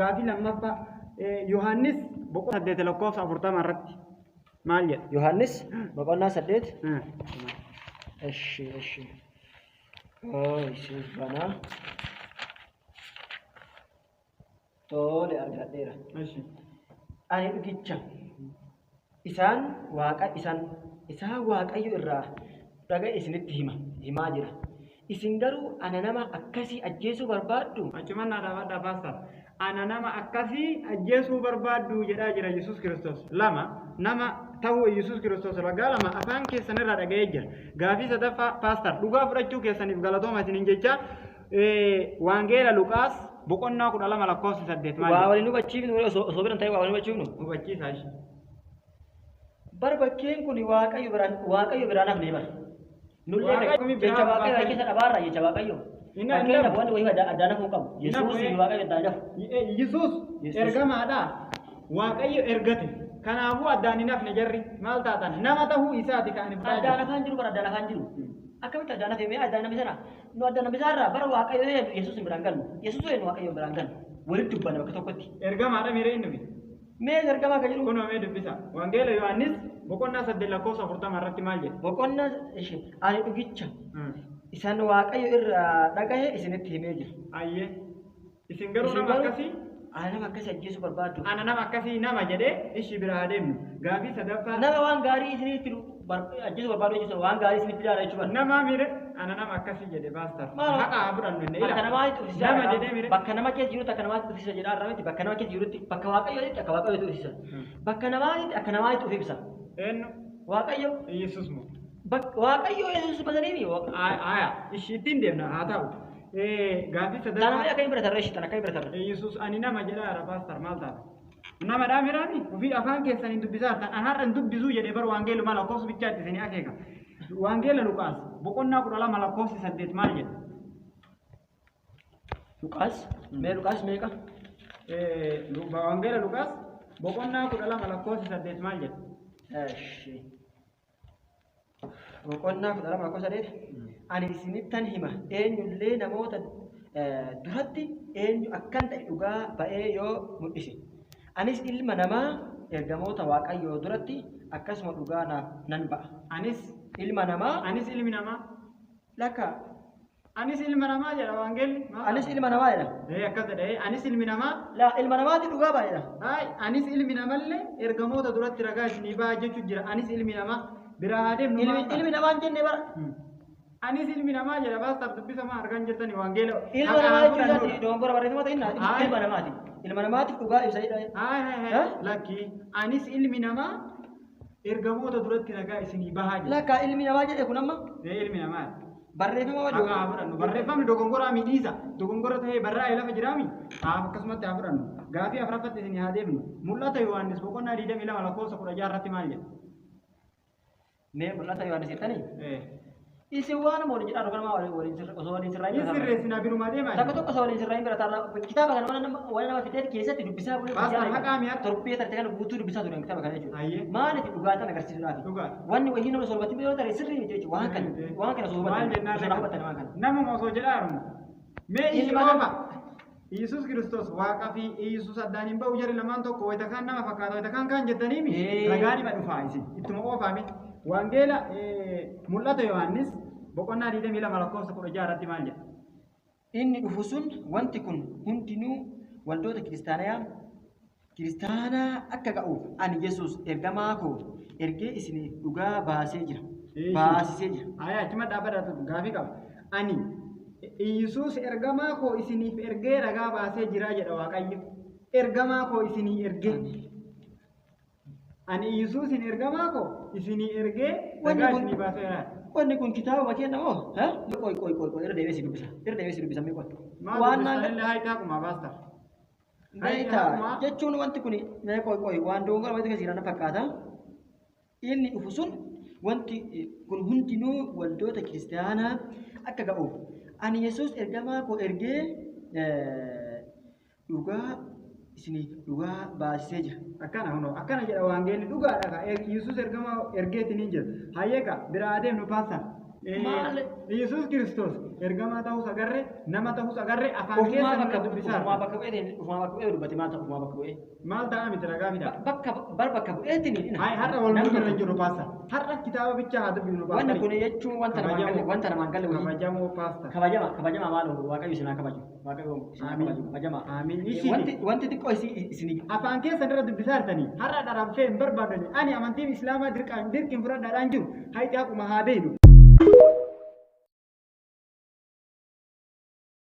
gaafii lammaffaa Yohaannis boqonnaa 8 lakkoofsa 40 irratti maal jedha? Yohaannis boqonnaa 8. Eshi. Isin bana. Tole argadheera. Ani dhugicha. Isaan Waaqayyo irraa dhagaye isinitti himaa jira. Isin garuu ana nama akkasii ajjeesuu barbaaddu. Achumaan dhaabadhaa paastar. Ana nama akkasii ajjeesuu barbaaddu jedhaa jira Yesuus Kiristoos. Lama nama ta'uu Yesuus Kiristoos ragaa lama afaan keessan irraa dhaga'ee jira. Gaafii sadaffaa paastar dhugaa fudhachuu keessaniif galatooma isiniin jecha Wangeela Luqaas boqonnaa 12 lakkoofsa 8 maal? Waa waliin hubachiifnu osoo biran ta'e waa waliin hubachiifnu. Hubachiisaa ishee. Barbakkeen kun Waaqayyo biraan hafnee bara. Nullee jecha Waaqayyo keessa dhabaarraa jecha Waaqayyo. Fakkeenyaaf wanti wayii addaana kun qabu. Yesuus Waaqayyo addaan jafu. Yesuus ergamaadha. Waaqayyo ergate. Kanaafuu addaan hin hafne jarri maal taatan nama ta'uu isaati kan hin fudhatan. Addaan afaan jiru bara addaan afaan jiru. Akkamitti addaan hafee mee addaan hafee sana nu addaan hafee sarara bara Waaqayyo Yesuus biraan galnu. Yesuus Waaqayyo biraan galnu. Walitti dubbanna bakka tokkotti. Ergamaadha miiree inni. Mee ergamaa kan jedhu kunoo mee dubbisa. Wangeela Yohaannis boqonnaa 8 lakkoofsa 40 irratti maal jedha? Boqonnaa ani dhugicha. Isaan Waaqayyo irraa dhagaye isinitti himee jira. Ayyee. Isin garuu nama akkasii ana nama akkasii ajjeesuu barbaaddu. Ana nama akkasii nama jedhee ishi biraa deemnu. Gaafii sadaffaa nama waan gaarii isinitti ajjeesuu barbaadu jechuudha. Waan gaarii isinitti ilaala jechuudha. Nama mire ana nama akkasii jedhe baastar. Haqa fudhannu inni bakka namaatti dhufisa. Nama jedhee mire bakka nama keessa jirutti akka namaatti dhufisa jedhaa irraa miti. Bakka nama keessa jirutti bakka Waaqayyootti akka Waaqayyootti dhufisa. Bakka namaatti akka namaatti dhufisa. Eenyu? Waaqayyo. Yesuus moo? Waaqayyo Yesuus badanii ishi ittiin deemna haa ta'u. Gaafii sadaffaa. Daanamni akka hin biratarra ishiitan akka hin biratarra. Yesuus ani nama jedhaa paastar maal taata? Nama dhaamiraani ofii afaan keessaniin dubbisaa ta'an har'a hin dubbisuu jedhee bara Wangeela mala lakkoofsa bichaatti isinii akeeka. Wangeela Luqaas boqonnaa 12 lakkoofsi 8 maal jedha? Luqaas meeqa? Wangeela Luqaas boqonnaa 12 lakkoofsi 8 maal jedha? Boqonnaa 12 lakkoofsa 8 ani isinittan hima eenyullee namoota duratti eenyu akkan ta'e dhugaa ba'ee yoo mul'ise anis ilma namaa ergamoota Waaqayyoo duratti akkasuma dhugaa nan ba'a. Anis ilmi namaa lakka anis ilma namaa jedha Wangeelli. Anis ilma namaa jedha. Akkas jedhee anis ilmi namaa ilma namaatti dhugaa baay'eedha. Anis ilmi namallee ergamoota duratti ragaa isinii ba'a jechuun jira. Anis ilmi namaa biraa deemnu ilmi namaa hin jenne bara. Anis ilmi namaa jedha baastar dubbisa maa argan jirtani Wangeela. Ilma namaa jechuun dogongora barreeffama ta'inna ilma namaati. Ilma namaatiif dhugaa ibsa jedha. Lakki anis ilmi namaa ergamoota duratti ragaa isinii bahaa jira. Lakka ilmi namaa jedhe kun amma? Ilmi namaa. Barreeffama wajjin. Haa fudhannu. Barreeffamni dogongoraa miidhiisa. Dogongora ta'ee barraa'ee lafa jiraami. Akkasumatti haa fudhannu. Gaafii afuraffatti isinii haa deemnu. Mul'ata Yohaannis boqonnaa 22 lakkoofsa 16 irratti maal jedha? Mee mul'ata Yohaannis jettanii? Isin waan moon jedhaa dhugan maa osoo waliin sirraa hin birataa. Sirreessinaa birumaa deemaa. Takka tokko osoo waliin sirraa hin birataa. Kitaaba kana waan nama fidee keessatti dubbisaa bulee. Baastar haqaa mi'a. Torbee tarte kana guutuu dubbisaa turan kitaaba kana jechuudha. Ayyee. Maaliif dhugaataan agarsiisuudhaaf? Dhugaa. Wanni wayii nama sorbatti yoo ta'e sirrii miti jechuudha. Waan kana osoo maal jennaan namuma osoo jedhaa armu. Mee ilma Yesuus Kiristoos Waaqaa fi Yesuus addaan hin ba'u jarri lamaan tokko wayita kaan nama fakkaata wayita kaan jettaniimi ragaanima dhufaa isin ittuma oofaame. Wangeela mul'ata Yohaannis boqonnaa 22 lakkoofsa 16 irratti maal jedha? Inni dhufu sun wanti kun hundinuu waldoota kiristaanaa akka ga'uuf ani Yesuus ergamaa koo ergee isiniif dhugaa baasisee jira. Achuma dhaabbata gaafii qaba. Ani Yesuus ergamaa koo isiniif ergee ragaa baasee jira jedha Waaqayyo. Ergamaa koo isinii ergee. Ani Yesuusin ergamaa koo isinii ergee ragaa isinii baasee jira. Wanni kun kitaaba makeen namoo? Qoy irra deebisii dubbisa. Mee qoy. Waan naan haayitaa kuma baastar. Haayitaa jechuun wanti kun mee qoy waan dogongora wayita keessaa fakkaata. Inni dhufu sun wanti kun hundinuu waldoota kiristaanaa akka ga'uuf ani Yesuus ergamaa koo ergee dhugaa isiniif dhugaa baasisee jira. Akkana jedha Wangeelli dhugaadha. Yesuus ergamaa ergeetiin hin jira. Hayyeeka biraa adeemnu paastar. Yesus Kristos ergamaa ta'uu agarre nama ta'uu agarre afaan keessa bakka dubbisaa. ufuma bakka bu'ee dubbate maal ta'u ufuma bakka bu'ee. Maal ta'a miti ragaa mida. Bakka bu'eetiin. Hai har'a wal irra jiru paasta. Har'a kitaaba bichaa haa dubbifnu paasta. Wanti kun jechuun wanta namaan galle kabajamoo paasta. Kabajama maal waaqayyo isin haa kabaju. Waaqayyo isin haa kabaju. Kabajama. Amiin. Wanti xiqqoo isin Afaan keessa irra dubbisaa jirtanii har'a dharaaf fee hin barbaadani ani amantiin islaamaa dirqiin fudhadhaadhaan jiru hayti akkuma haa beenu